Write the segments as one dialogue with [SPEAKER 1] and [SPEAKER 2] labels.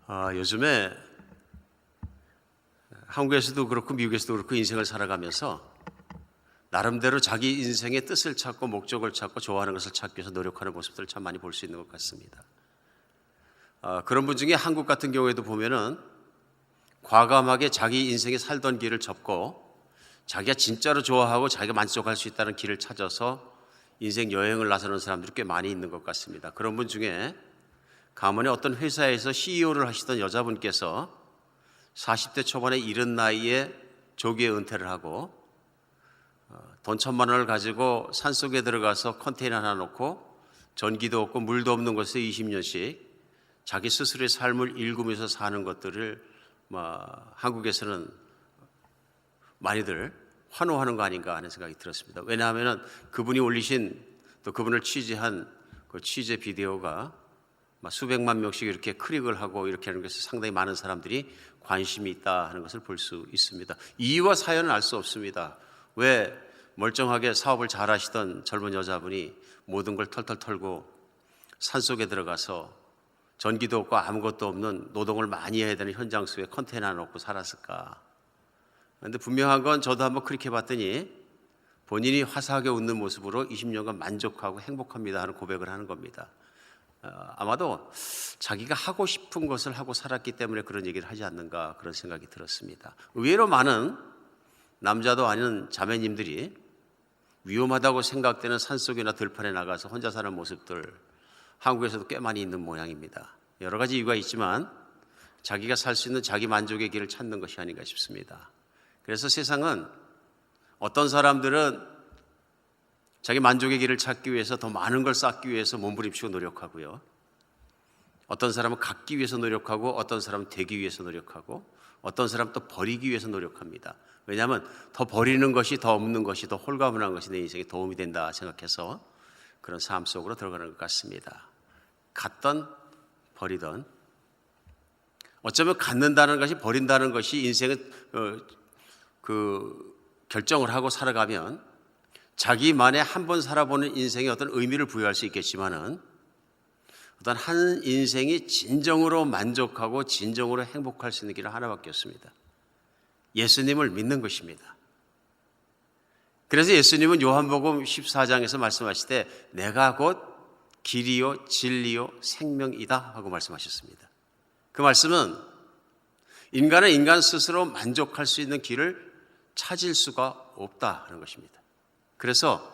[SPEAKER 1] 요즘에 한국에서도 그렇고 미국에서도 그렇고 인생을 살아가면서 나름대로 자기 인생의 뜻을 찾고 목적을 찾고 좋아하는 것을 찾기 위해서 노력하는 모습들을 참 많이 볼 수 있는 것 같습니다. 그런 분 중에 한국 같은 경우에도 보면은 과감하게 자기 인생에 살던 길을 접고 자기가 진짜로 좋아하고 자기가 만족할 수 있다는 길을 찾아서 인생 여행을 나서는 사람들이 꽤 많이 있는 것 같습니다. 그런 분 중에 가문의 어떤 회사에서 CEO를 하시던 여자분께서 40대 초반에 이른 나이에 조기에 은퇴를 하고 돈 1,000만 원을 가지고 산속에 들어가서 컨테이너 하나 놓고 전기도 없고 물도 없는 곳에 20년씩 자기 스스로의 삶을 일구면서 사는 것들을 한국에서는 많이들 환호하는 거 아닌가 하는 생각이 들었습니다. 왜냐하면 그분이 올리신 또 그분을 취재한 그 취재 비디오가 수백만 명씩 이렇게 클릭을 하고 이렇게 하는 것에 상당히 많은 사람들이 관심이 있다 하는 것을 볼 수 있습니다. 이유와 사연은 알 수 없습니다. 왜 멀쩡하게 사업을 잘 하시던 젊은 여자분이 모든 걸 털털 털고 산속에 들어가서 전기도 없고 아무것도 없는 노동을 많이 해야 되는 현장 속에 컨테이너 놓고 살았을까? 그런데 분명한 건 저도 한번 클릭해 봤더니 본인이 화사하게 웃는 모습으로 20년간 만족하고 행복합니다 하는 고백을 하는 겁니다. 아마도 자기가 하고 싶은 것을 하고 살았기 때문에 그런 얘기를 하지 않는가 그런 생각이 들었습니다. 의외로 많은 남자도 아닌 자매님들이 위험하다고 생각되는 산속이나 들판에 나가서 혼자 사는 모습들 한국에서도 꽤 많이 있는 모양입니다. 여러 가지 이유가 있지만 자기가 살 수 있는 자기 만족의 길을 찾는 것이 아닌가 싶습니다. 그래서 세상은 어떤 사람들은 자기 만족의 길을 찾기 위해서 더 많은 걸 쌓기 위해서 몸부림치고 노력하고요. 어떤 사람은 갖기 위해서 노력하고 어떤 사람은 되기 위해서 노력하고 어떤 사람은 또 버리기 위해서 노력합니다. 왜냐하면 더 버리는 것이 더 없는 것이 더 홀가분한 것이 내 인생에 도움이 된다 생각해서 그런 삶 속으로 들어가는 것 같습니다. 갖던 버리던 어쩌면 갖는다는 것이 버린다는 것이 인생의 결정을 하고 살아가면 자기만의 한 번 살아보는 인생에 어떤 의미를 부여할 수 있겠지만은 어떤 한 인생이 진정으로 만족하고 진정으로 행복할 수 있는 길은 하나밖에 없습니다. 예수님을 믿는 것입니다. 그래서 예수님은 요한복음 14장에서 말씀하실 때 내가 곧 길이요 진리요 생명이다 하고 말씀하셨습니다. 그 말씀은 인간은 인간 스스로 만족할 수 있는 길을 찾을 수가 없다 하는 것입니다. 그래서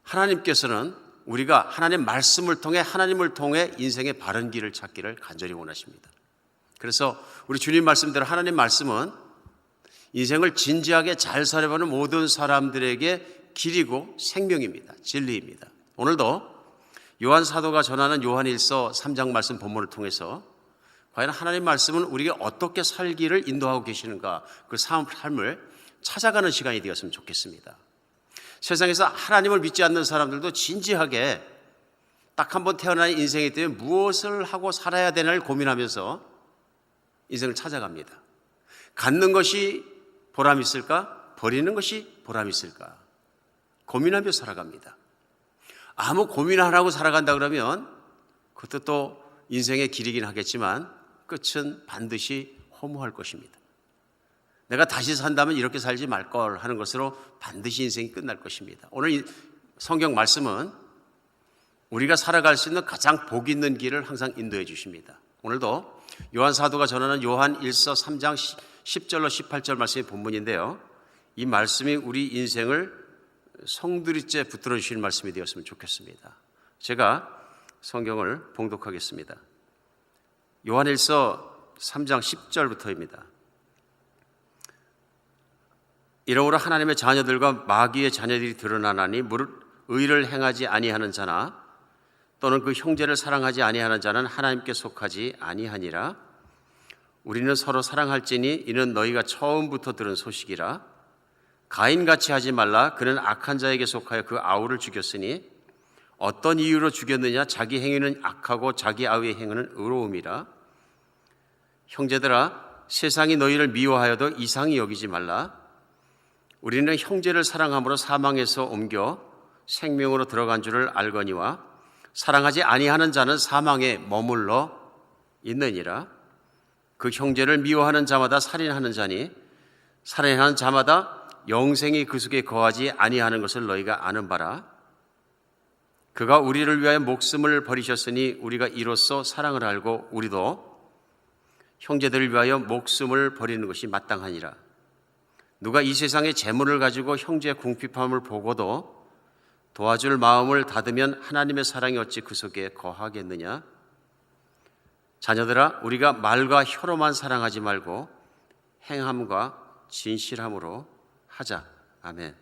[SPEAKER 1] 하나님께서는 우리가 하나님 말씀을 통해 하나님을 통해 인생의 바른 길을 찾기를 간절히 원하십니다. 그래서 우리 주님 말씀대로 하나님 말씀은 인생을 진지하게 잘 살아보는 모든 사람들에게 길이고 생명입니다. 진리입니다. 오늘도 요한 사도가 전하는 요한일서 3장 말씀 본문을 통해서 과연 하나님 말씀은 우리가 어떻게 살기를 인도하고 계시는가 그 삶을 찾아가는 시간이 되었으면 좋겠습니다. 세상에서 하나님을 믿지 않는 사람들도 진지하게 딱 한 번 태어난 인생이 되면 무엇을 하고 살아야 되나를 고민하면서 인생을 찾아갑니다. 갖는 것이 보람 있을까? 버리는 것이 보람 있을까? 고민하며 살아갑니다. 아무 고민 안 하고 살아간다 그러면 그것도 또 인생의 길이긴 하겠지만 끝은 반드시 허무할 것입니다. 내가 다시 산다면 이렇게 살지 말걸 하는 것으로 반드시 인생이 끝날 것입니다. 오늘 이 성경 말씀은 우리가 살아갈 수 있는 가장 복 있는 길을 항상 인도해 주십니다. 오늘도 요한 사도가 전하는 요한 1서 3장 10절로 18절 말씀이 본문인데요. 이 말씀이 우리 인생을 송두리째 붙들어 주실 말씀이 되었으면 좋겠습니다. 제가 성경을 봉독하겠습니다. 요한 1서 3장 10절부터입니다. 이러므로 하나님의 자녀들과 마귀의 자녀들이 드러나나니 무릇 의를 행하지 아니하는 자나 또는 그 형제를 사랑하지 아니하는 자는 하나님께 속하지 아니하니라. 우리는 서로 사랑할지니 이는 너희가 처음부터 들은 소식이라. 가인같이 하지 말라. 그는 악한 자에게 속하여 그 아우를 죽였으니 어떤 이유로 죽였느냐? 자기 행위는 악하고 자기 아우의 행위는 의로움이라. 형제들아, 세상이 너희를 미워하여도 이상히 여기지 말라. 우리는 형제를 사랑함으로 사망에서 옮겨 생명으로 들어간 줄을 알거니와 사랑하지 아니하는 자는 사망에 머물러 있느니라. 그 형제를 미워하는 자마다 살인하는 자니 살인하는 자마다 영생이 그 속에 거하지 아니하는 것을 너희가 아는 바라. 그가 우리를 위하여 목숨을 버리셨으니 우리가 이로써 사랑을 알고 우리도 형제들을 위하여 목숨을 버리는 것이 마땅하니라. 누가 이 세상의 재물을 가지고 형제의 궁핍함을 보고도 도와줄 마음을 닫으면 하나님의 사랑이 어찌 그 속에 거하겠느냐. 자녀들아, 우리가 말과 혀로만 사랑하지 말고 행함과 진실함으로 하자. 아멘.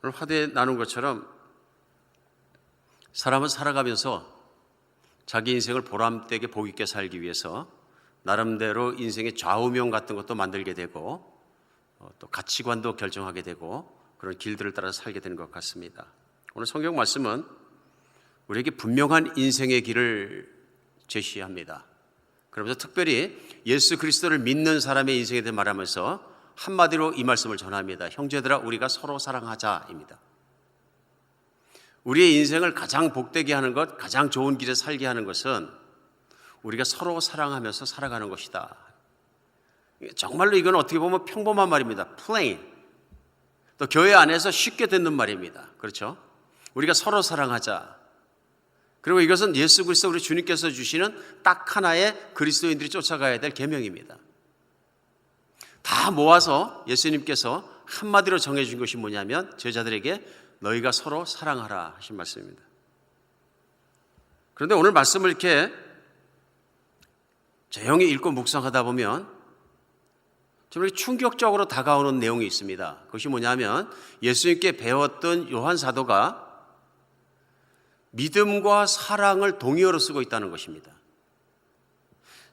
[SPEAKER 1] 오늘 화두에 나눈 것처럼 사람은 살아가면서 자기 인생을 보람되게 복있게 살기 위해서 나름대로 인생의 좌우명 같은 것도 만들게 되고 또 가치관도 결정하게 되고 그런 길들을 따라서 살게 되는 것 같습니다. 오늘 성경 말씀은 우리에게 분명한 인생의 길을 제시합니다. 그러면서 특별히 예수 그리스도를 믿는 사람의 인생에 대해 말하면서 한마디로 이 말씀을 전합니다. 형제들아, 우리가 서로 사랑하자입니다. 우리의 인생을 가장 복되게 하는 것, 가장 좋은 길에 살게 하는 것은 우리가 서로 사랑하면서 살아가는 것이다. 정말로 이건 어떻게 보면 평범한 말입니다. plain. 또 교회 안에서 쉽게 듣는 말입니다. 그렇죠? 우리가 서로 사랑하자. 그리고 이것은 예수 그리스도 우리 주님께서 주시는 딱 하나의 그리스도인들이 쫓아가야 될 계명입니다. 다 모아서 예수님께서 한마디로 정해준 것이 뭐냐면 제자들에게 너희가 서로 사랑하라 하신 말씀입니다. 그런데 오늘 말씀을 이렇게 조용히 읽고 묵상하다 보면 좀 이렇게 충격적으로 다가오는 내용이 있습니다. 그것이 뭐냐면 예수님께 배웠던 요한 사도가 믿음과 사랑을 동의어로 쓰고 있다는 것입니다.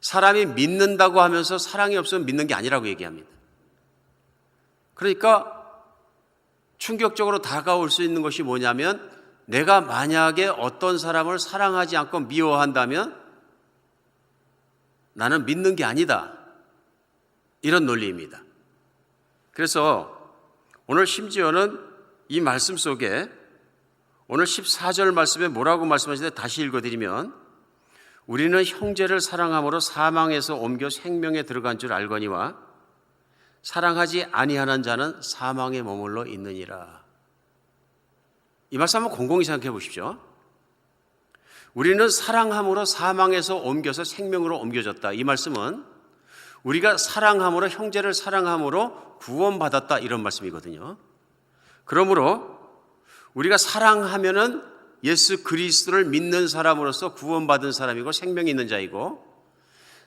[SPEAKER 1] 사람이 믿는다고 하면서 사랑이 없으면 믿는 게 아니라고 얘기합니다. 그러니까 충격적으로 다가올 수 있는 것이 뭐냐면 내가 만약에 어떤 사람을 사랑하지 않고 미워한다면 나는 믿는 게 아니다. 이런 논리입니다. 그래서 오늘 심지어는 이 말씀 속에 오늘 14절 말씀에 뭐라고 말씀하시는데 다시 읽어드리면 우리는 형제를 사랑함으로 사망에서 옮겨 생명에 들어간 줄 알거니와 사랑하지 아니하는 자는 사망에 머물러 있느니라. 이 말씀 한번 곰곰이 생각해 보십시오. 우리는 사랑함으로 사망에서 옮겨서 생명으로 옮겨졌다. 이 말씀은 우리가 사랑함으로 형제를 사랑함으로 구원받았다 이런 말씀이거든요. 그러므로 우리가 사랑하면은 예수 그리스도를 믿는 사람으로서 구원받은 사람이고 생명이 있는 자이고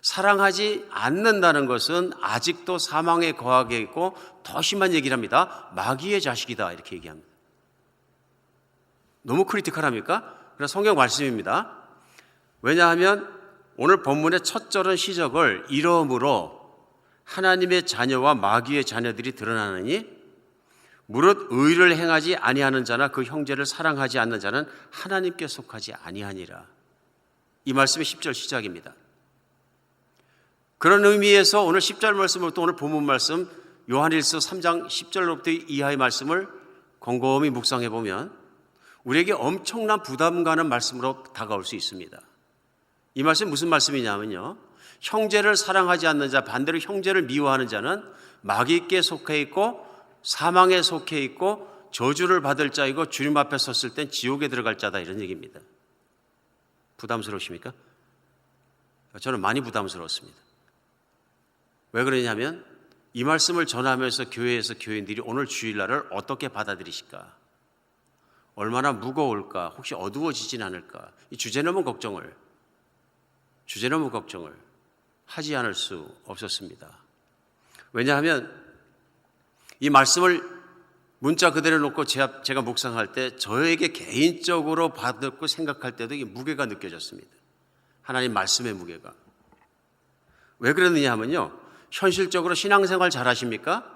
[SPEAKER 1] 사랑하지 않는다는 것은 아직도 사망에 거하게 있고 더 심한 얘기를 합니다. 마귀의 자식이다 이렇게 얘기합니다. 너무 크리티컬합니까? 그래서 성경 말씀입니다. 왜냐하면 오늘 본문의 첫 절은 시작을 이러므로 하나님의 자녀와 마귀의 자녀들이 드러나느니 무릇 의를 행하지 아니하는 자나 그 형제를 사랑하지 않는 자는 하나님께 속하지 아니하니라. 이 말씀이 10절 시작입니다. 그런 의미에서 오늘 10절 말씀부터 오늘 본문 말씀 요한일서 3장 10절로부터 이하의 말씀을 곰곰이 묵상해 보면 우리에게 엄청난 부담 가는 말씀으로 다가올 수 있습니다. 이 말씀이 무슨 말씀이냐면요. 형제를 사랑하지 않는 자, 반대로 형제를 미워하는 자는 마귀께 속해 있고 사망에 속해 있고 저주를 받을 자이고 주님 앞에 섰을 땐 지옥에 들어갈 자다 이런 얘기입니다. 부담스러우십니까? 저는 많이 부담스러웠습니다. 왜 그러냐면 이 말씀을 전하면서 교회에서 교인들이 오늘 주일날을 어떻게 받아들이실까? 얼마나 무거울까? 혹시 어두워지진 않을까? 이 주제넘은 걱정을 하지 않을 수 없었습니다. 왜냐하면 이 말씀을 문자 그대로 놓고 제가 묵상할 때 저에게 개인적으로 받고 생각할 때도 이 무게가 느껴졌습니다. 하나님 말씀의 무게가. 왜 그러느냐 하면요. 현실적으로 신앙생활 잘하십니까?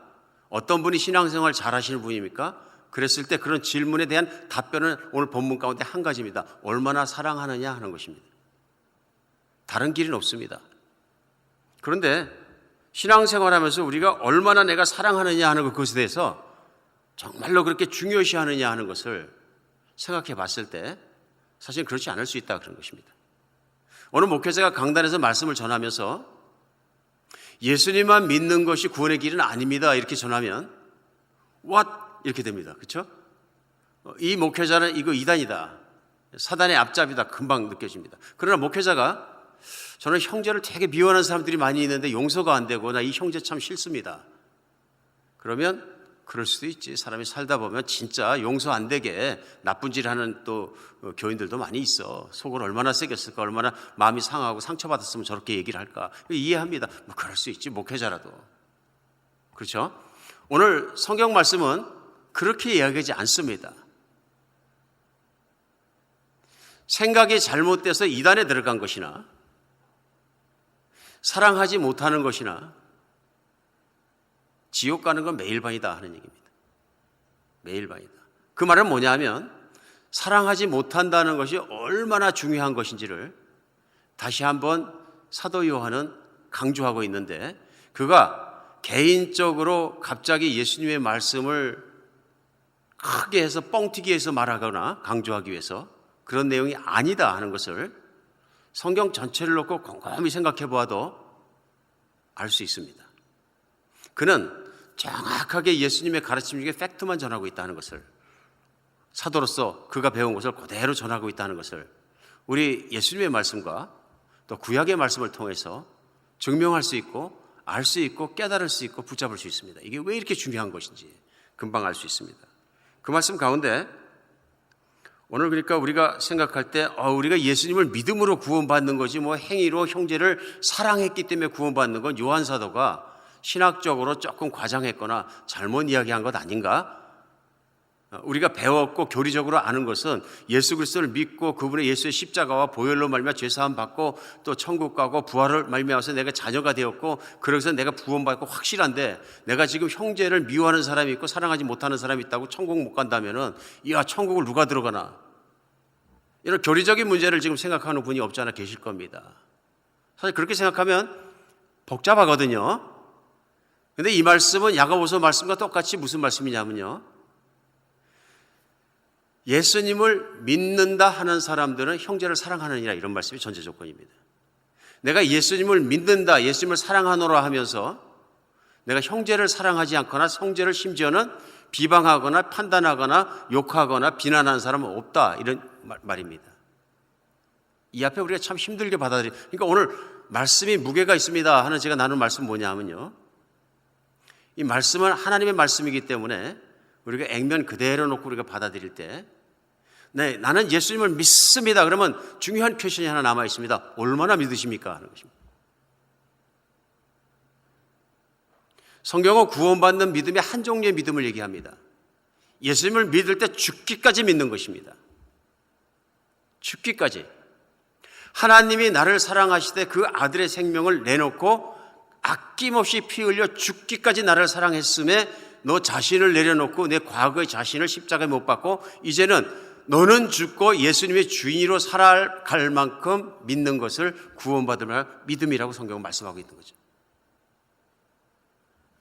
[SPEAKER 1] 어떤 분이 신앙생활 잘하시는 분입니까? 그랬을 때 그런 질문에 대한 답변은 오늘 본문 가운데 한 가지입니다. 얼마나 사랑하느냐 하는 것입니다. 다른 길은 없습니다. 그런데 신앙생활하면서 우리가 얼마나 내가 사랑하느냐 하는 것에 대해서 정말로 그렇게 중요시하느냐 하는 것을 생각해 봤을 때 사실 그렇지 않을 수 있다 그런 것입니다. 어느 목회자가 강단에서 말씀을 전하면서 예수님만 믿는 것이 구원의 길은 아닙니다 이렇게 전하면 what? 이렇게 됩니다. 그렇죠? 이 목회자는 이거 이단이다, 사단의 앞잡이다 금방 느껴집니다. 그러나 목회자가 저는 형제를 되게 미워하는 사람들이 많이 있는데 용서가 안 되고 나 이 형제 참 싫습니다. 그러면 그럴 수도 있지. 사람이 살다 보면 진짜 용서 안 되게 나쁜 짓 하는 또 교인들도 많이 있어. 속을 얼마나 새겼을까, 얼마나 마음이 상하고 상처받았으면 저렇게 얘기를 할까. 이해합니다. 뭐 그럴 수 있지, 목회자라도. 그렇죠? 오늘 성경 말씀은 그렇게 이야기하지 않습니다. 생각이 잘못돼서 이단에 들어간 것이나 사랑하지 못하는 것이나 지옥 가는 건 매일 밤이다 하는 얘기입니다. 매일 밤이다. 그 말은 뭐냐 하면 사랑하지 못한다는 것이 얼마나 중요한 것인지를 다시 한번 사도 요한은 강조하고 있는데, 그가 개인적으로 갑자기 예수님의 말씀을 크게 해서 뻥튀기 해서 말하거나 강조하기 위해서 그런 내용이 아니다 하는 것을 성경 전체를 놓고 곰곰이 생각해 보아도 알 수 있습니다. 그는 정확하게 예수님의 가르침 중에 팩트만 전하고 있다는 것을, 사도로서 그가 배운 것을 그대로 전하고 있다는 것을 우리 예수님의 말씀과 또 구약의 말씀을 통해서 증명할 수 있고 알 수 있고 깨달을 수 있고 붙잡을 수 있습니다. 이게 왜 이렇게 중요한 것인지 금방 알 수 있습니다. 그 말씀 가운데 오늘 그러니까 우리가 생각할 때 우리가 예수님을 믿음으로 구원받는 것이 뭐 행위로 형제를 사랑했기 때문에 구원받는 건 요한 사도가 신학적으로 조금 과장했거나 잘못 이야기한 것 아닌가? 우리가 배웠고 교리적으로 아는 것은 예수 그리스도를 믿고 그분의 예수의 십자가와 보혈로 말미암아 죄사함 받고 또 천국 가고 부활을 말미암아서 내가 자녀가 되었고 그래서 내가 구원받고 확실한데, 내가 지금 형제를 미워하는 사람이 있고 사랑하지 못하는 사람이 있다고 천국 못 간다면은 야, 천국을 누가 들어가나? 이런 교리적인 문제를 지금 생각하는 분이 없지 않아 계실 겁니다. 사실 그렇게 생각하면 복잡하거든요. 근데 이 말씀은 야고보서 말씀과 똑같이 무슨 말씀이냐면요, 예수님을 믿는다 하는 사람들은 형제를 사랑하느니라, 이런 말씀이 전제 조건입니다. 내가 예수님을 믿는다, 예수님을 사랑하노라 하면서 내가 형제를 사랑하지 않거나 형제를 심지어는 비방하거나 판단하거나 욕하거나 비난하는 사람은 없다, 이런 말입니다. 이 앞에 우리가 참 힘들게 그러니까 오늘 말씀이 무게가 있습니다 하는 제가 나눈 말씀은 뭐냐면요, 이 말씀은 하나님의 말씀이기 때문에 우리가 액면 그대로 놓고 우리가 받아들일 때, 네, 나는 예수님을 믿습니다. 그러면 중요한 퀘션이 하나 남아 있습니다. 얼마나 믿으십니까? 하는 것입니다. 성경은 구원받는 믿음의 한 종류의 믿음을 얘기합니다. 예수님을 믿을 때 죽기까지 믿는 것입니다. 죽기까지. 하나님이 나를 사랑하시되 그 아들의 생명을 내놓고 아낌없이 피 흘려 죽기까지 나를 사랑했음에 너 자신을 내려놓고 내 과거의 자신을 십자가에 못 박고 이제는 너는 죽고 예수님의 주인으로 살아갈 만큼 믿는 것을 구원받을 믿음이라고 성경은 말씀하고 있는 거죠.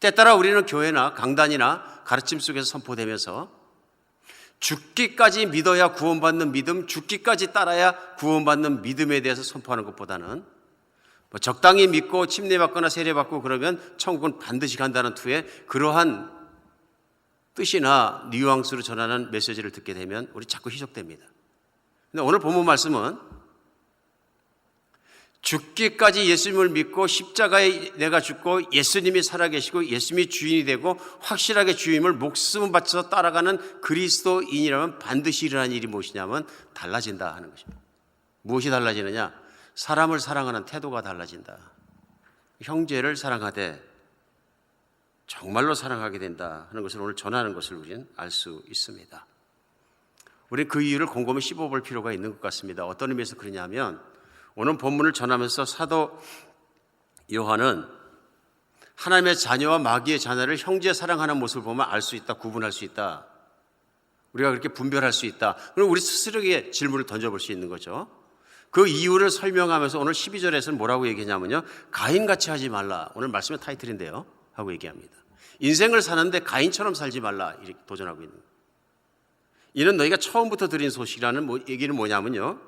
[SPEAKER 1] 때따라 우리는 교회나 강단이나 가르침 속에서 선포되면서 죽기까지 믿어야 구원받는 믿음, 죽기까지 따라야 구원받는 믿음에 대해서 선포하는 것보다는 적당히 믿고 침례받거나 세례받고 그러면 천국은 반드시 간다는 투에 그러한 뜻이나 뉘앙스로 전하는 메시지를 듣게 되면 우리 자꾸 희석됩니다. 근데 오늘 본문 말씀은 죽기까지 예수님을 믿고 십자가에 내가 죽고 예수님이 살아계시고 예수님이 주인이 되고 확실하게 주임을 목숨을 바쳐서 따라가는 그리스도인이라면 반드시 일어나는 일이 무엇이냐면 달라진다 하는 것입니다. 무엇이 달라지느냐? 사람을 사랑하는 태도가 달라진다. 형제를 사랑하되 정말로 사랑하게 된다 하는 것을 오늘 전하는 것을 우리는 알 수 있습니다. 우리는 그 이유를 곰곰이 씹어볼 필요가 있는 것 같습니다. 어떤 의미에서 그러냐면 오늘 본문을 전하면서 사도 요한은 하나님의 자녀와 마귀의 자녀를 형제 사랑하는 모습을 보면 알 수 있다, 구분할 수 있다. 우리가 그렇게 분별할 수 있다. 그럼 우리 스스로에게 질문을 던져볼 수 있는 거죠. 그 이유를 설명하면서 오늘 12절에서는 뭐라고 얘기하냐면요, 가인같이 하지 말라. 오늘 말씀의 타이틀인데요 하고 얘기합니다. 인생을 사는데 가인처럼 살지 말라 이렇게 도전하고 있는 거예요. 이는 너희가 처음부터 들은 소식이라는 얘기는 뭐냐면요,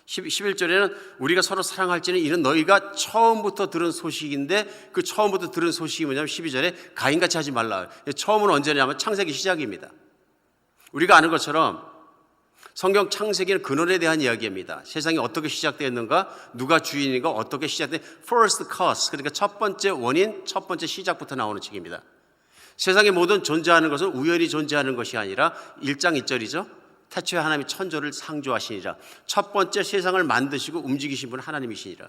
[SPEAKER 1] 11절에는 우리가 서로 사랑할지는 이는 너희가 처음부터 들은 소식인데, 그 처음부터 들은 소식이 뭐냐면 12절에 가인같이 하지 말라. 처음은 언제냐면 창세기 시작입니다. 우리가 아는 것처럼 성경 창세기는 근원에 대한 이야기입니다. 세상이 어떻게 시작되었는가, 누가 주인인가, 어떻게 시작된 first cause, 그러니까 첫 번째 원인, 첫 번째 시작부터 나오는 책입니다. 세상의 모든 존재하는 것은 우연히 존재하는 것이 아니라 1장 1절이죠. 태초에 하나님이 천조를 창조하시니라. 첫 번째 세상을 만드시고 움직이신 분은 하나님이시니라.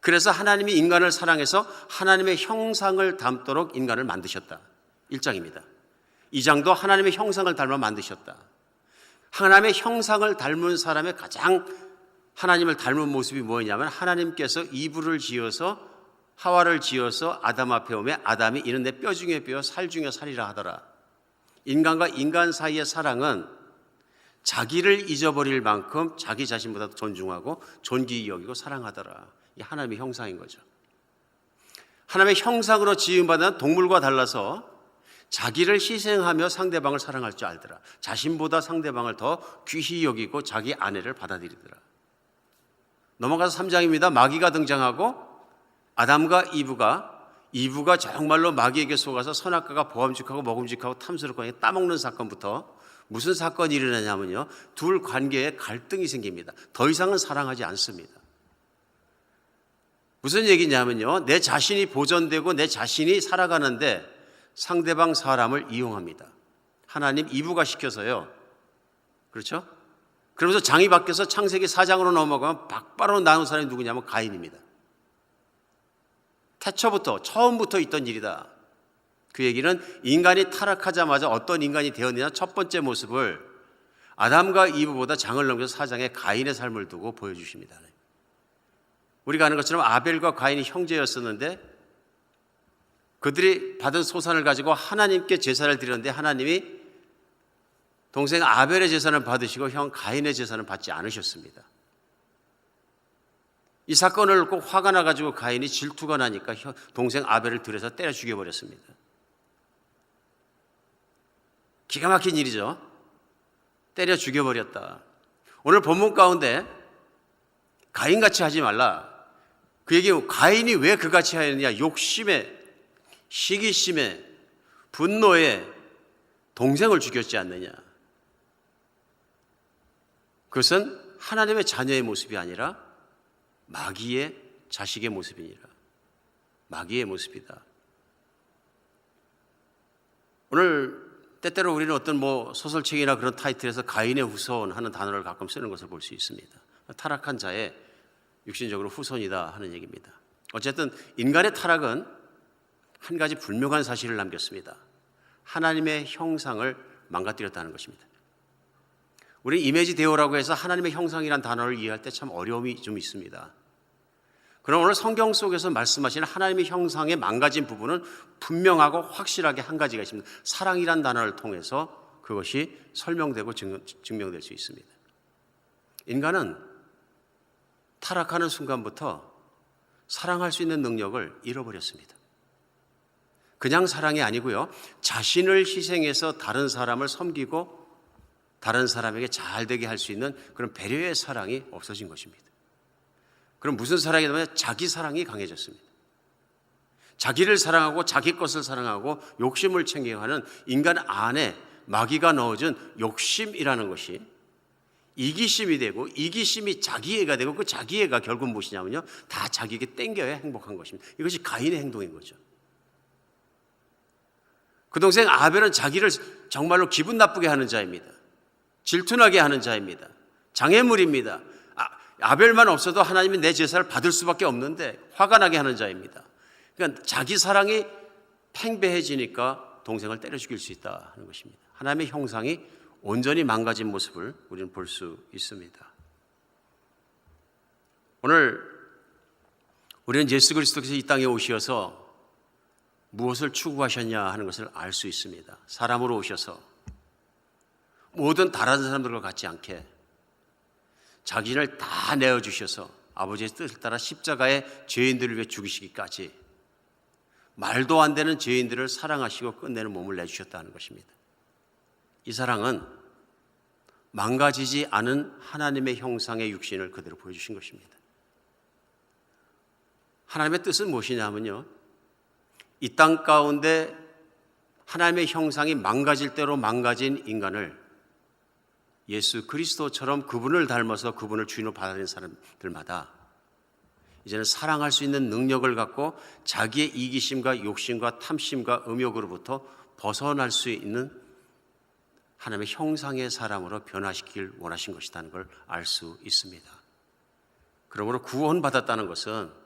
[SPEAKER 1] 그래서 하나님이 인간을 사랑해서 하나님의 형상을 닮도록 인간을 만드셨다. 1장입니다. 2장도 하나님의 형상을 닮아 만드셨다. 하나님의 형상을 닮은 사람의 가장 하나님을 닮은 모습이 뭐냐면, 하나님께서 이브를 지어서 하와를 지어서 아담 앞에 오매 아담이 이는 내 뼈 중에 뼈 살 중에 살이라 하더라. 인간과 인간 사이의 사랑은 자기를 잊어버릴 만큼 자기 자신보다 존중하고 존귀히 여기고 사랑하더라. 이 하나님의 형상인 거죠. 하나님의 형상으로 지음받은 동물과 달라서 자기를 희생하며 상대방을 사랑할 줄 알더라. 자신보다 상대방을 더 귀히 여기고 자기 아내를 받아들이더라. 넘어가서 3장입니다. 마귀가 등장하고 아담과 이브가 정말로 마귀에게 속아서 선악과가 보암직하고 먹음직하고 탐스럽고 따먹는 사건부터 무슨 사건이 일어나냐면요, 둘 관계에 갈등이 생깁니다. 더 이상은 사랑하지 않습니다. 무슨 얘기냐면요, 내 자신이 보존되고 내 자신이 살아가는데 상대방 사람을 이용합니다. 하나님 이브가 시켜서요. 그렇죠? 그러면서 장이 바뀌어서 창세기 4장으로 넘어가면 박바로 나온 사람이 누구냐면 가인입니다. 태초부터 처음부터 있던 일이다. 그 얘기는 인간이 타락하자마자 어떤 인간이 되었느냐, 첫 번째 모습을 아담과 이브보다 장을 넘겨서 4장에 가인의 삶을 두고 보여주십니다. 우리가 아는 것처럼 아벨과 가인이 형제였었는데 그들이 받은 소산을 가지고 하나님께 제사를 드렸는데 하나님이 동생 아벨의 제사를 받으시고 형 가인의 제사를 받지 않으셨습니다. 이 사건을 꼭 화가 나가지고 가인이 질투가 나니까 동생 아벨을 들여서 때려 죽여버렸습니다. 기가 막힌 일이죠. 때려 죽여버렸다. 오늘 본문 가운데 가인같이 하지 말라. 그 얘기는 가인이 왜 그같이 하였느냐, 욕심에 시기심에 분노에 동생을 죽였지 않느냐. 그것은 하나님의 자녀의 모습이 아니라 마귀의 자식의 모습이니라. 마귀의 모습이다. 오늘 때때로 우리는 어떤 소설책이나 그런 타이틀에서 가인의 후손 하는 단어를 가끔 쓰는 것을 볼 수 있습니다. 타락한 자의 육신적으로 후손이다 하는 얘기입니다. 어쨌든 인간의 타락은 한 가지 분명한 사실을 남겼습니다. 하나님의 형상을 망가뜨렸다는 것입니다. 우리 이미지 대오라고 해서 하나님의 형상이라는 단어를 이해할 때 참 어려움이 좀 있습니다. 그럼 오늘 성경 속에서 말씀하시는 하나님의 형상의 망가진 부분은 분명하고 확실하게 한 가지가 있습니다. 사랑이란 단어를 통해서 그것이 설명되고 증명될 수 있습니다. 인간은 타락하는 순간부터 사랑할 수 있는 능력을 잃어버렸습니다. 그냥 사랑이 아니고요, 자신을 희생해서 다른 사람을 섬기고 다른 사람에게 잘 되게 할 수 있는 그런 배려의 사랑이 없어진 것입니다. 그럼 무슨 사랑이 되면 자기 사랑이 강해졌습니다. 자기를 사랑하고 자기 것을 사랑하고 욕심을 챙겨가는 인간 안에 마귀가 넣어준 욕심이라는 것이 이기심이 되고, 이기심이 자기애가 되고, 그 자기애가 결국 무엇이냐면요, 다 자기에게 땡겨야 행복한 것입니다. 이것이 가인의 행동인 거죠. 그 동생 아벨은 자기를 정말로 기분 나쁘게 하는 자입니다. 질투나게 하는 자입니다. 장애물입니다. 아벨만 없어도 하나님이 내 제사를 받을 수밖에 없는데 화가 나게 하는 자입니다. 그러니까 자기 사랑이 팽배해지니까 동생을 때려 죽일 수 있다 하는 것입니다. 하나님의 형상이 온전히 망가진 모습을 우리는 볼 수 있습니다. 오늘 우리는 예수 그리스도께서 이 땅에 오셔서 무엇을 추구하셨냐 하는 것을 알 수 있습니다. 사람으로 오셔서 모든 다른 사람들과 같지 않게 자기를 다 내어주셔서 아버지의 뜻을 따라 십자가에 죄인들을 위해 죽이시기까지 말도 안 되는 죄인들을 사랑하시고 끝내는 몸을 내주셨다는 것입니다. 이 사랑은 망가지지 않은 하나님의 형상의 육신을 그대로 보여주신 것입니다. 하나님의 뜻은 무엇이냐면요, 이 땅 가운데 하나님의 형상이 망가질 대로 망가진 인간을 예수 그리스도처럼 그분을 닮아서 그분을 주인으로 받아들인 사람들마다 이제는 사랑할 수 있는 능력을 갖고 자기의 이기심과 욕심과 탐심과 음욕으로부터 벗어날 수 있는 하나님의 형상의 사람으로 변화시키길 원하신 것이라는 걸 알 수 있습니다. 그러므로 구원받았다는 것은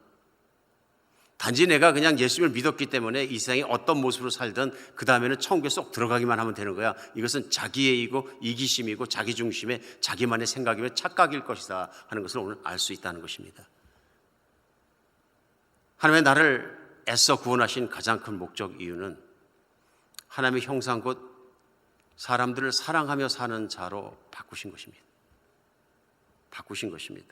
[SPEAKER 1] 단지 내가 그냥 예수님을 믿었기 때문에 이 세상에 어떤 모습으로 살든 그 다음에는 천국에 쏙 들어가기만 하면 되는 거야. 이것은 자기애이고 이기심이고 자기중심의 자기만의 생각이며 착각일 것이다 하는 것을 오늘 알 수 있다는 것입니다. 하나님의 나를 애써 구원하신 가장 큰 목적 이유는 하나님의 형상 곧 사람들을 사랑하며 사는 자로 바꾸신 것입니다. 바꾸신 것입니다.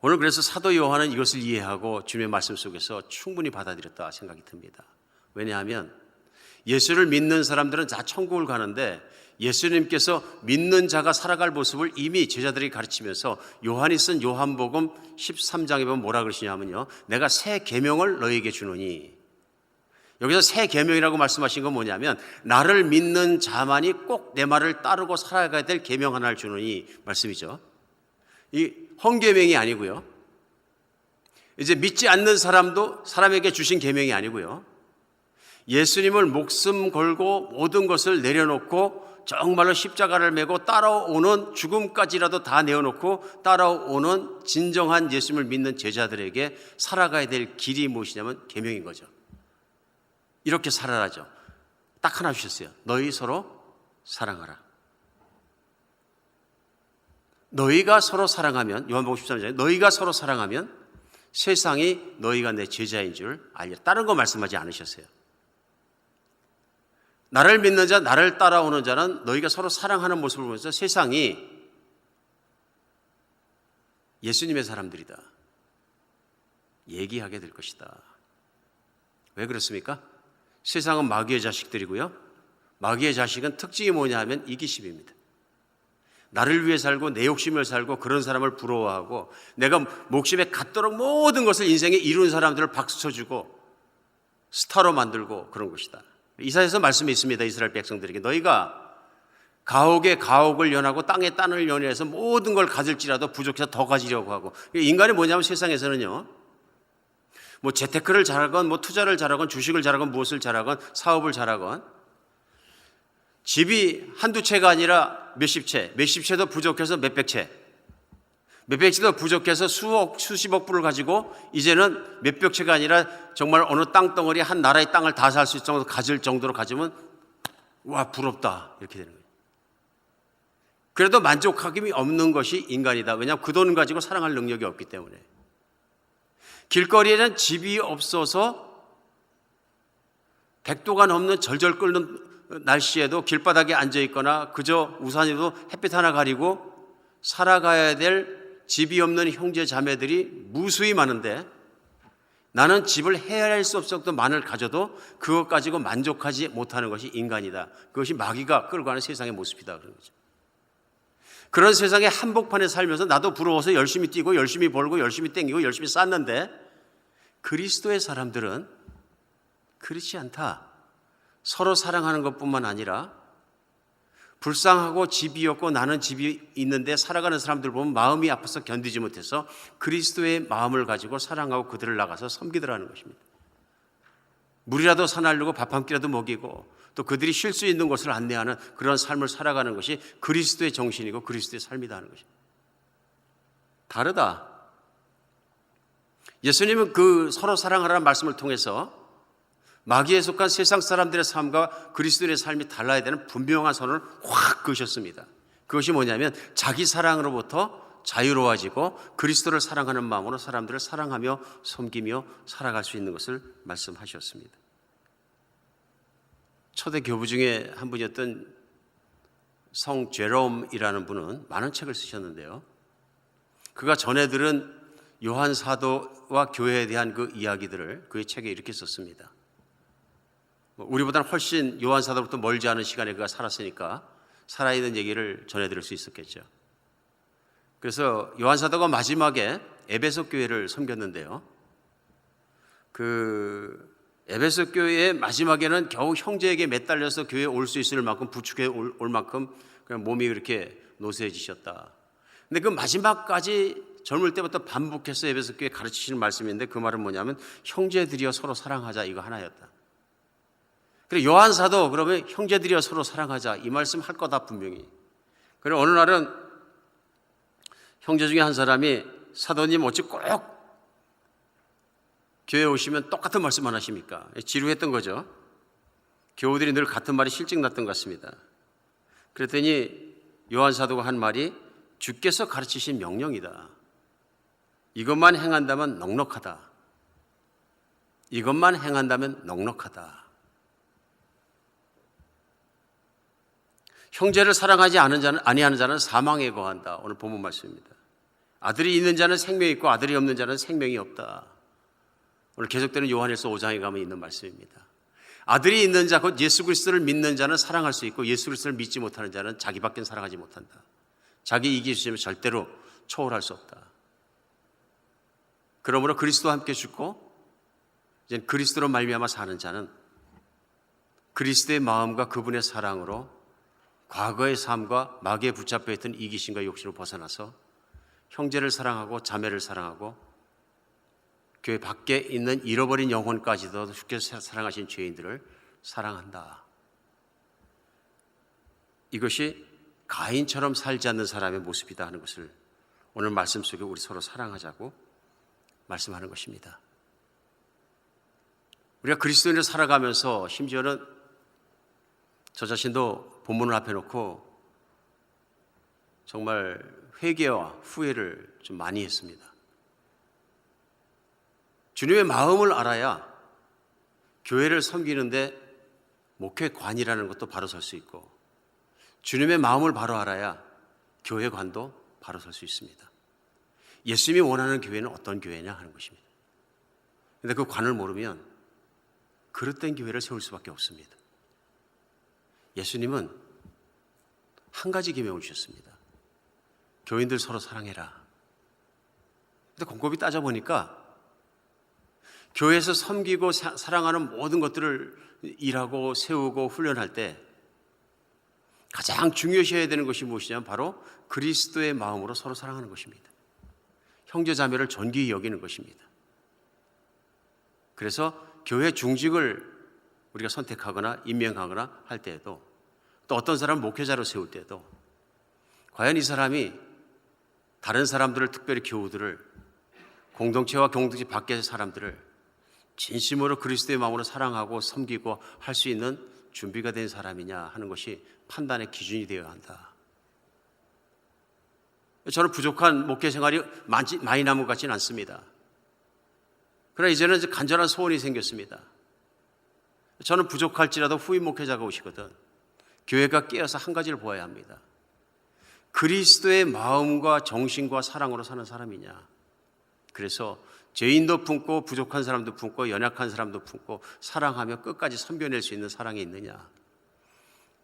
[SPEAKER 1] 오늘 그래서 사도 요한은 이것을 이해하고 주님의 말씀 속에서 충분히 받아들였다 생각이 듭니다. 왜냐하면 예수를 믿는 사람들은 다 천국을 가는데 예수님께서 믿는 자가 살아갈 모습을 이미 제자들이 가르치면서 요한이 쓴 요한복음 13장에 보면 뭐라 그러시냐면요, 내가 새 계명을 너희에게 주노니, 여기서 새 계명이라고 말씀하신 건 뭐냐면 나를 믿는 자만이 꼭 내 말을 따르고 살아가야 될 계명 하나를 주노니 말씀이죠. 이 헌계명이 아니고요, 이제 믿지 않는 사람도 사람에게 주신 계명이 아니고요, 예수님을 목숨 걸고 모든 것을 내려놓고 정말로 십자가를 메고 따라오는, 죽음까지라도 다 내어놓고 따라오는 진정한 예수님을 믿는 제자들에게 살아가야 될 길이 무엇이냐면 계명인 거죠. 이렇게 살아라죠. 딱 하나 주셨어요. 너희 서로 사랑하라. 너희가 서로 사랑하면, 요한복음 13장에 너희가 서로 사랑하면 세상이 너희가 내 제자인 줄 알리라. 다른 거 말씀하지 않으셨어요. 나를 믿는 자, 나를 따라오는 자는 너희가 서로 사랑하는 모습을 보면서 세상이 예수님의 사람들이다 얘기하게 될 것이다. 왜 그렇습니까? 세상은 마귀의 자식들이고요, 마귀의 자식은 특징이 뭐냐 하면 이기심입니다. 나를 위해 살고 내 욕심을 살고 그런 사람을 부러워하고 내가 목숨에 갖도록 모든 것을 인생에 이룬 사람들을 박수 쳐주고 스타로 만들고 그런 것이다. 이사야서 말씀이 있습니다. 이스라엘 백성들에게 너희가 가옥에 가옥을 연하고 땅에 땅을 연해서 모든 걸 가질지라도 부족해서 더 가지려고 하고, 인간이 뭐냐면 세상에서는요, 뭐 재테크를 잘하건 뭐 투자를 잘하건 주식을 잘하건 무엇을 잘하건 사업을 잘하건 집이 한두 채가 아니라 몇십 채, 몇십 채도 부족해서 몇백 채, 몇백 채도 부족해서 수억, 수십억 불을 가지고 이제는 몇백 채가 아니라 정말 어느 땅덩어리 한 나라의 땅을 다 살 수 있을 정도로 가질 정도로 가지면 와 부럽다 이렇게 되는 거예요. 그래도 만족함이 없는 것이 인간이다. 왜냐하면 그 돈 가지고 사랑할 능력이 없기 때문에. 길거리에는 집이 없어서 100도가 넘는 절절 끓는 날씨에도 길바닥에 앉아있거나 그저 우산에도 햇빛 하나 가리고 살아가야 될 집이 없는 형제 자매들이 무수히 많은데 나는 집을 헤아릴 수 없을 정도 많을 가져도 그것 가지고 만족하지 못하는 것이 인간이다. 그것이 마귀가 끌고 가는 세상의 모습이다. 그런 거죠. 그런 세상의 한복판에 살면서 나도 부러워서 열심히 뛰고 열심히 벌고 열심히 땡기고 열심히 쌓는데 그리스도의 사람들은 그렇지 않다. 서로 사랑하는 것뿐만 아니라 불쌍하고 집이 없고 나는 집이 있는데 살아가는 사람들 보면 마음이 아파서 견디지 못해서 그리스도의 마음을 가지고 사랑하고 그들을 나가서 섬기더라는 것입니다. 물이라도 사나르고 밥 한 끼라도 먹이고 또 그들이 쉴 수 있는 곳을 안내하는 그런 삶을 살아가는 것이 그리스도의 정신이고 그리스도의 삶이다 하는 것입니다. 다르다. 예수님은 그 서로 사랑하라는 말씀을 통해서 마귀에 속한 세상 사람들의 삶과 그리스도의 삶이 달라야 되는 분명한 선을 확 그으셨습니다. 그것이 뭐냐면 자기 사랑으로부터 자유로워지고 그리스도를 사랑하는 마음으로 사람들을 사랑하며 섬기며 살아갈 수 있는 것을 말씀하셨습니다. 초대 교부 중에 한 분이었던 성 제롬이라는 분은 많은 책을 쓰셨는데요, 그가 전해 들은 요한 사도와 교회에 대한 그 이야기들을 그의 책에 이렇게 썼습니다. 우리보다는 훨씬 요한 사도로부터 멀지 않은 시간에 그가 살았으니까 살아있는 얘기를 전해드릴 수 있었겠죠. 그래서 요한 사도가 마지막에 에베소 교회를 섬겼는데요. 그 에베소 교회의 마지막에는 겨우 형제에게 매달려서 교회에 올 수 있을 만큼 부축해 올 만큼 그냥 몸이 그렇게 노쇠해지셨다. 근데 그 마지막까지 젊을 때부터 반복해서 에베소 교회 가르치시는 말씀인데 그 말은 뭐냐면 형제들이여 서로 사랑하자 이거 하나였다. 그리고 요한 사도 그러면 형제들이여 서로 사랑하자 이 말씀 할 거다 분명히. 그리고 어느 날은 형제 중에 한 사람이 사도님 어찌 꼭 교회에 오시면 똑같은 말씀 안 하십니까? 지루했던 거죠. 교우들이 늘 같은 말이 실증났던 것 같습니다. 그랬더니 요한 사도가 한 말이 주께서 가르치신 명령이다. 이것만 행한다면 넉넉하다. 이것만 행한다면 넉넉하다. 형제를 사랑하지 아니하는 자는 사망에 거한다. 오늘 본문 말씀입니다. 아들이 있는 자는 생명이 있고 아들이 없는 자는 생명이 없다. 오늘 계속되는 요한일서 5장에 가면 있는 말씀입니다. 아들이 있는 자, 곧 예수 그리스도를 믿는 자는 사랑할 수 있고 예수 그리스도를 믿지 못하는 자는 자기밖에 사랑하지 못한다. 자기 이기 주시면 절대로 초월할 수 없다. 그러므로 그리스도와 함께 죽고 이제 그리스도로 말미암아 사는 자는 그리스도의 마음과 그분의 사랑으로 과거의 삶과 마귀에 붙잡혀 있던 이기심과 욕심을 벗어나서 형제를 사랑하고 자매를 사랑하고 교회 밖에 있는 잃어버린 영혼까지도 주께서 사랑하신 죄인들을 사랑한다. 이것이 가인처럼 살지 않는 사람의 모습이다 하는 것을 오늘 말씀 속에 우리 서로 사랑하자고 말씀하는 것입니다. 우리가 그리스도인으로 살아가면서 심지어는 저 자신도 본문을 앞에 놓고 정말 회개와 후회를 좀 많이 했습니다. 주님의 마음을 알아야 교회를 섬기는데 목회관이라는 것도 바로 설 수 있고 주님의 마음을 바로 알아야 교회관도 바로 설 수 있습니다. 예수님이 원하는 교회는 어떤 교회냐 하는 것입니다. 그런데 그 관을 모르면 그릇된 교회를 세울 수밖에 없습니다. 예수님은 한 가지 계명을 주셨습니다. 교인들 서로 사랑해라. 근데 곰곰이 따져보니까 교회에서 섬기고 사랑하는 모든 것들을 일하고 세우고 훈련할 때 가장 중요시해야 되는 것이 무엇이냐면 바로 그리스도의 마음으로 서로 사랑하는 것입니다. 형제자매를 존귀히 여기는 것입니다. 그래서 교회 중직을 우리가 선택하거나 임명하거나 할 때에도 또 어떤 사람을 목회자로 세울 때도 과연 이 사람이 다른 사람들을 특별히 교우들을 공동체와 공동체 밖의 사람들을 진심으로 그리스도의 마음으로 사랑하고 섬기고 할 수 있는 준비가 된 사람이냐 하는 것이 판단의 기준이 되어야 한다. 저는 부족한 목회 생활이 많이 남은 것 같지는 않습니다. 그러나 이제는 간절한 소원이 생겼습니다. 저는 부족할지라도 후임 목회자가 오시거든 교회가 깨어서 한 가지를 보아야 합니다. 그리스도의 마음과 정신과 사랑으로 사는 사람이냐. 그래서 죄인도 품고 부족한 사람도 품고 연약한 사람도 품고 사랑하며 끝까지 섬겨낼 수 있는 사랑이 있느냐.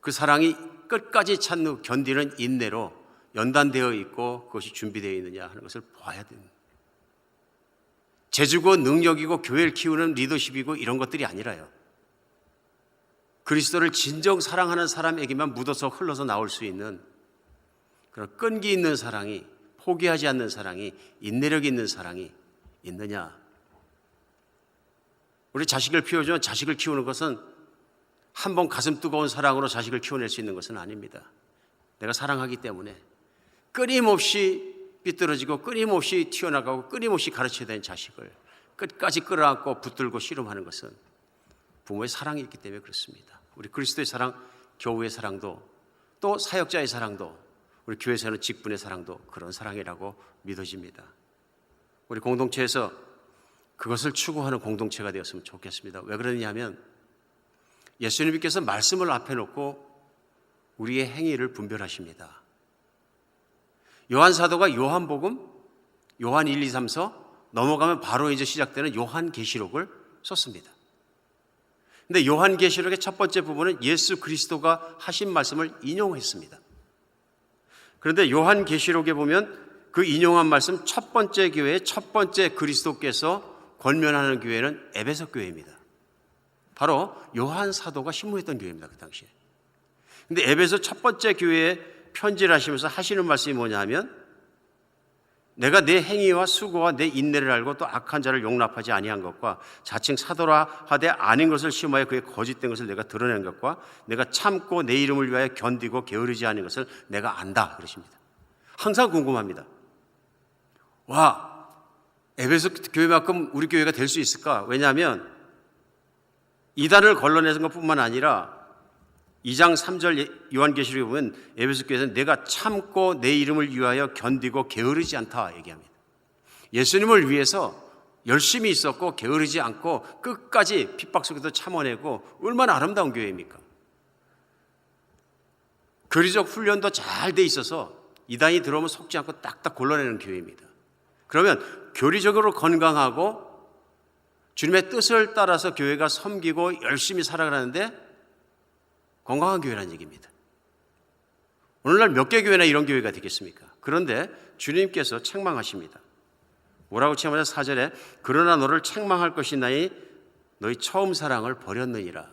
[SPEAKER 1] 그 사랑이 끝까지 찾는 견디는 인내로 연단되어 있고 그것이 준비되어 있느냐 하는 것을 봐야 됩니다. 재주고 능력이고 교회를 키우는 리더십이고 이런 것들이 아니라요. 그리스도를 진정 사랑하는 사람에게만 묻어서 흘러서 나올 수 있는 그런 끈기 있는 사랑이, 포기하지 않는 사랑이, 인내력 있는 사랑이 있느냐. 우리 자식을 키워주면 자식을 키우는 것은 한 번 가슴 뜨거운 사랑으로 자식을 키워낼 수 있는 것은 아닙니다. 내가 사랑하기 때문에 끊임없이 삐뚤어지고 끊임없이 튀어나가고 끊임없이 가르쳐야 되는 자식을 끝까지 끌어안고 붙들고 씨름하는 것은 부모의 사랑이 있기 때문에 그렇습니다. 우리 그리스도의 사랑, 교우의 사랑도 또 사역자의 사랑도 우리 교회에서는 직분의 사랑도 그런 사랑이라고 믿어집니다. 우리 공동체에서 그것을 추구하는 공동체가 되었으면 좋겠습니다. 왜 그러냐면 예수님께서 말씀을 앞에 놓고 우리의 행위를 분별하십니다. 요한 사도가 요한복음, 요한 1, 2, 3서 넘어가면 바로 이제 시작되는 요한계시록을 썼습니다. 근데 요한계시록의 첫 번째 부분은 예수 그리스도가 하신 말씀을 인용했습니다. 그런데 요한계시록에 보면 그 인용한 말씀 첫 번째 교회의 첫 번째 그리스도께서 권면하는 교회는 에베소 교회입니다. 바로 요한 사도가 신무했던 교회입니다. 그 당시에. 근데 에베소 첫 번째 교회에 편지를 하시면서 하시는 말씀이 뭐냐 하면 내가 내 행위와 수고와 내 인내를 알고 또 악한 자를 용납하지 아니한 것과 자칭 사도라 하되 아닌 것을 시험하여 그의 거짓된 것을 내가 드러낸 것과 내가 참고 내 이름을 위하여 견디고 게으르지 않은 것을 내가 안다 그러십니다. 항상 궁금합니다. 와, 에베소 교회만큼 우리 교회가 될 수 있을까? 왜냐하면 이단을 걸러내는 것뿐만 아니라 2장 3절 요한계시록에 보면 에베소 교회에서는 내가 참고 내 이름을 위하여 견디고 게으르지 않다 얘기합니다. 예수님을 위해서 열심히 있었고 게으르지 않고 끝까지 핍박 속에도 참아내고 얼마나 아름다운 교회입니까? 교리적 훈련도 잘 돼 있어서 이단이 들어오면 속지 않고 딱딱 골라내는 교회입니다. 그러면 교리적으로 건강하고 주님의 뜻을 따라서 교회가 섬기고 열심히 살아가는데 건강한 교회라는 얘기입니다. 오늘날 몇 개 교회나 이런 교회가 되겠습니까? 그런데 주님께서 책망하십니다. 뭐라고 책망하죠? 4절에 그러나 너를 책망할 것이나니 너희 처음 사랑을 버렸느니라.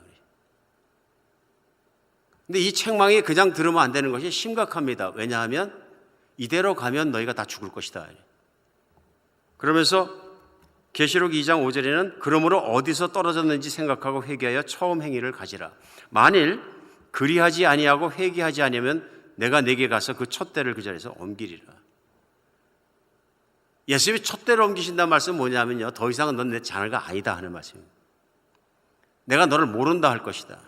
[SPEAKER 1] 근데 이 책망이 그냥 들으면 안 되는 것이 심각합니다. 왜냐하면 이대로 가면 너희가 다 죽을 것이다. 그러면서 계시록 2장 5절에는 그러므로 어디서 떨어졌는지 생각하고 회개하여 처음 행위를 가지라. 만일 그리하지 아니하고 회개하지 아니하면 내가 내게 가서 그 촛대를 그 자리에서 옮기리라. 예수님이 촛대를 옮기신다는 말씀은 뭐냐면요, 더 이상은 넌 내 자녀가 아니다 하는 말씀입니다. 내가 너를 모른다 할 것이다.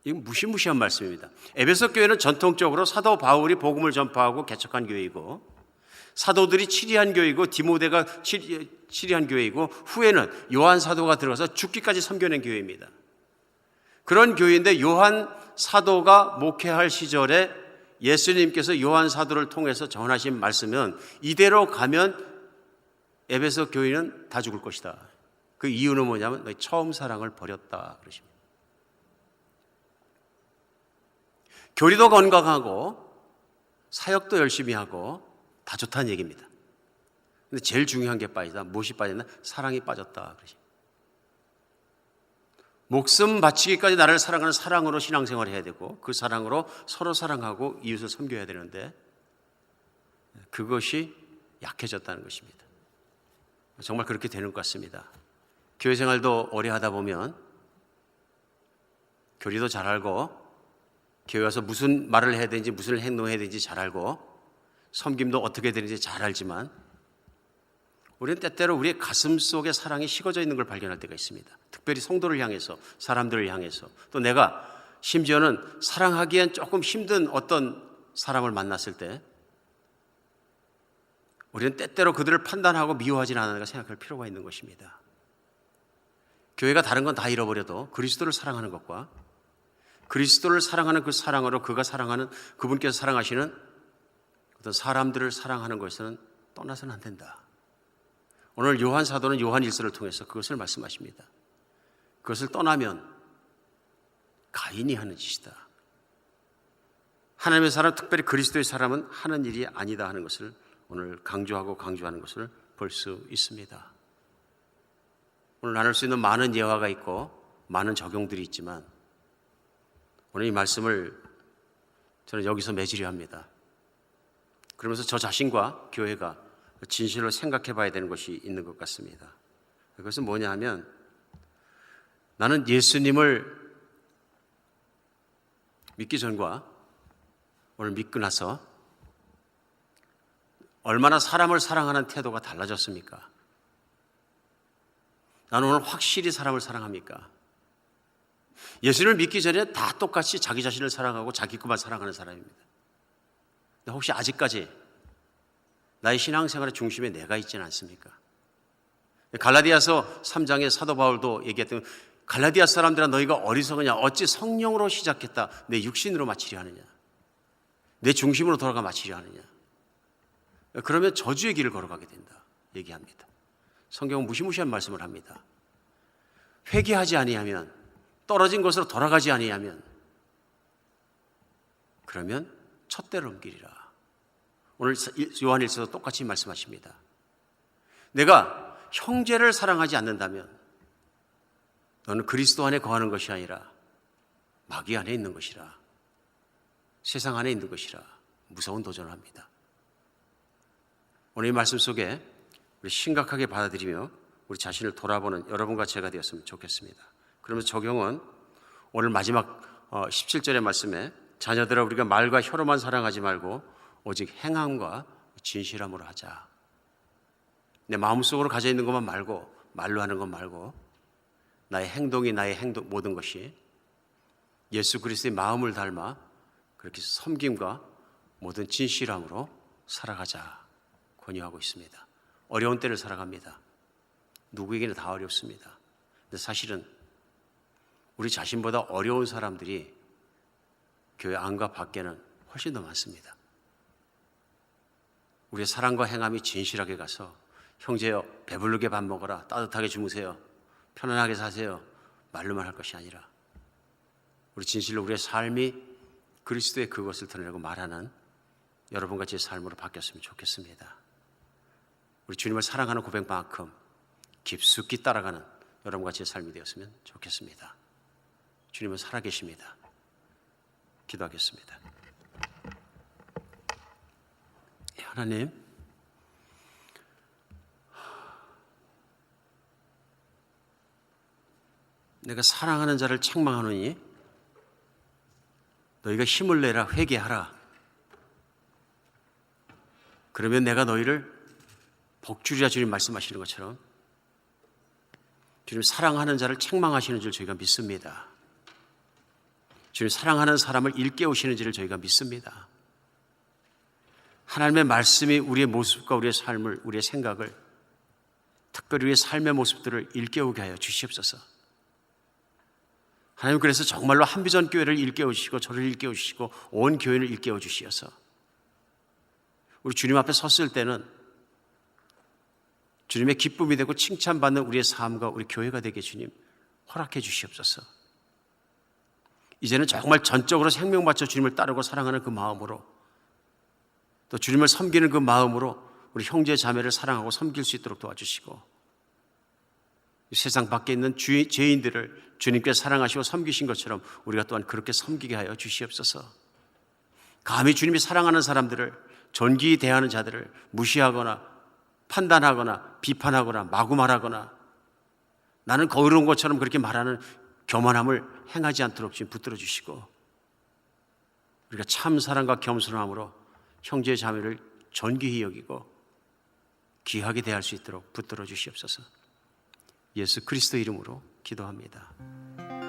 [SPEAKER 1] 이건 무시무시한 말씀입니다. 에베소 교회는 전통적으로 사도 바울이 복음을 전파하고 개척한 교회이고 사도들이 치리한 교회이고 디모데가 치리한 교회이고 후에는 요한 사도가 들어가서 죽기까지 섬겨낸 교회입니다. 그런 교회인데 요한 사도가 목회할 시절에 예수님께서 요한 사도를 통해서 전하신 말씀은 이대로 가면 에베소 교회는 다 죽을 것이다. 그 이유는 뭐냐면 너희 처음 사랑을 버렸다 그러십니다. 교리도 건강하고 사역도 열심히 하고 다 좋다는 얘기입니다. 근데 제일 중요한 게 빠지다. 무엇이 빠졌나? 사랑이 빠졌다 그러십니다. 목숨 바치기까지 나를 사랑하는 사랑으로 신앙생활을 해야 되고 그 사랑으로 서로 사랑하고 이웃을 섬겨야 되는데 그것이 약해졌다는 것입니다. 정말 그렇게 되는 것 같습니다. 교회 생활도 오래 하다 보면 교리도 잘 알고 교회 와서 무슨 말을 해야 되는지 무슨 행동을 해야 되는지 잘 알고 섬김도 어떻게 되는지 잘 알지만 우리는 때때로 우리의 가슴 속에 사랑이 식어져 있는 걸 발견할 때가 있습니다. 특별히 성도를 향해서, 사람들을 향해서, 또 내가 심지어는 사랑하기엔 조금 힘든 어떤 사람을 만났을 때 우리는 때때로 그들을 판단하고 미워하지 않는가 생각할 필요가 있는 것입니다. 교회가 다른 건 다 잃어버려도 그리스도를 사랑하는 것과 그리스도를 사랑하는 그 사랑으로 그가 사랑하는 그분께서 사랑하시는 어떤 사람들을 사랑하는 것에서는 떠나서는 안 된다. 오늘 요한 사도는 요한 일서를 통해서 그것을 말씀하십니다. 그것을 떠나면 가인이 하는 짓이다. 하나님의 사람, 특별히 그리스도의 사람은 하는 일이 아니다 하는 것을 오늘 강조하는 것을 볼 수 있습니다. 오늘 나눌 수 있는 많은 예화가 있고 많은 적용들이 있지만 오늘 이 말씀을 저는 여기서 맺으려 합니다. 그러면서 저 자신과 교회가 진실로 생각해 봐야 되는 것이 있는 것 같습니다. 그것은 뭐냐 하면 나는 예수님을 믿기 전과 오늘 믿고 나서 얼마나 사람을 사랑하는 태도가 달라졌습니까? 나는 오늘 확실히 사람을 사랑합니까? 예수님을 믿기 전에 다 똑같이 자기 자신을 사랑하고 자기 것만 사랑하는 사람입니다. 근데 혹시 아직까지 나의 신앙생활의 중심에 내가 있지는 않습니까? 갈라디아서 3장에 사도 바울도 얘기했던 갈라디아 사람들아 너희가 어리석으냐 어찌 성령으로 시작했다 내 육신으로 마치려 하느냐 내 중심으로 돌아가 마치려 하느냐 그러면 저주의 길을 걸어가게 된다. 얘기합니다. 성경은 무시무시한 말씀을 합니다. 회개하지 아니하면, 떨어진 것으로 돌아가지 아니하면, 그러면 촛대를 옮기리라. 오늘 요한일서도 똑같이 말씀하십니다. 내가 형제를 사랑하지 않는다면 너는 그리스도 안에 거하는 것이 아니라 마귀 안에 있는 것이라, 세상 안에 있는 것이라 무서운 도전을 합니다. 오늘 이 말씀 속에 우리 심각하게 받아들이며 우리 자신을 돌아보는 여러분과 제가 되었으면 좋겠습니다. 그러면서 적용은 오늘 마지막 17절의 말씀에 자녀들아 우리가 말과 혀로만 사랑하지 말고 오직 행함과 진실함으로 하자. 내 마음속으로 가져 있는 것만 말고, 말로 하는 것 말고, 나의 행동이 나의 모든 것이 예수 그리스도의 마음을 닮아 그렇게 섬김과 모든 진실함으로 살아가자 권유하고 있습니다. 어려운 때를 살아갑니다. 누구에게나 다 어렵습니다. 근데 사실은 우리 자신보다 어려운 사람들이 교회 안과 밖에는 훨씬 더 많습니다. 우리의 사랑과 행함이 진실하게 가서 형제여 배부르게 밥 먹어라, 따뜻하게 주무세요, 편안하게 사세요 말로만 할 것이 아니라 우리 진실로 우리의 삶이 그리스도의 그것을 드러내고 말하는 여러분같이 삶으로 바뀌었으면 좋겠습니다. 우리 주님을 사랑하는 고백만큼 깊숙이 따라가는 여러분같이 삶이 되었으면 좋겠습니다. 주님은 살아계십니다. 기도하겠습니다. 하나님, 내가 사랑하는 자를 책망하노니 너희가 힘을 내라, 회개하라. 그러면 내가 너희를 복주리라 주님 말씀하시는 것처럼 주님 사랑하는 자를 책망하시는 줄 저희가 믿습니다. 주님 사랑하는 사람을 일깨우시는 줄을 저희가 믿습니다. 하나님의 말씀이 우리의 모습과 우리의 삶을, 우리의 생각을, 특별히 우리의 삶의 모습들을 일깨우게 하여 주시옵소서. 하나님, 그래서 정말로 한비전 교회를 일깨우시고 저를 일깨우시고 온 교회를 일깨워 주시어서 우리 주님 앞에 섰을 때는 주님의 기쁨이 되고 칭찬받는 우리의 삶과 우리 교회가 되게 주님 허락해 주시옵소서. 이제는 정말 전적으로 생명 바쳐 주님을 따르고 사랑하는 그 마음으로, 또 주님을 섬기는 그 마음으로 우리 형제 자매를 사랑하고 섬길 수 있도록 도와주시고, 세상 밖에 있는 죄인들을 주님께 사랑하시고 섬기신 것처럼 우리가 또한 그렇게 섬기게 하여 주시옵소서. 감히 주님이 사랑하는 사람들을, 존귀히 대하는 자들을 무시하거나 판단하거나 비판하거나 마구 말하거나 나는 거의로운 것처럼 그렇게 말하는 교만함을 행하지 않도록 지금 붙들어 주시고, 우리가 참 사랑과 겸손함으로 형제 자매를 존귀히 여기고 귀하게 대할 수 있도록 붙들어 주시옵소서. 예수 그리스도 이름으로 기도합니다.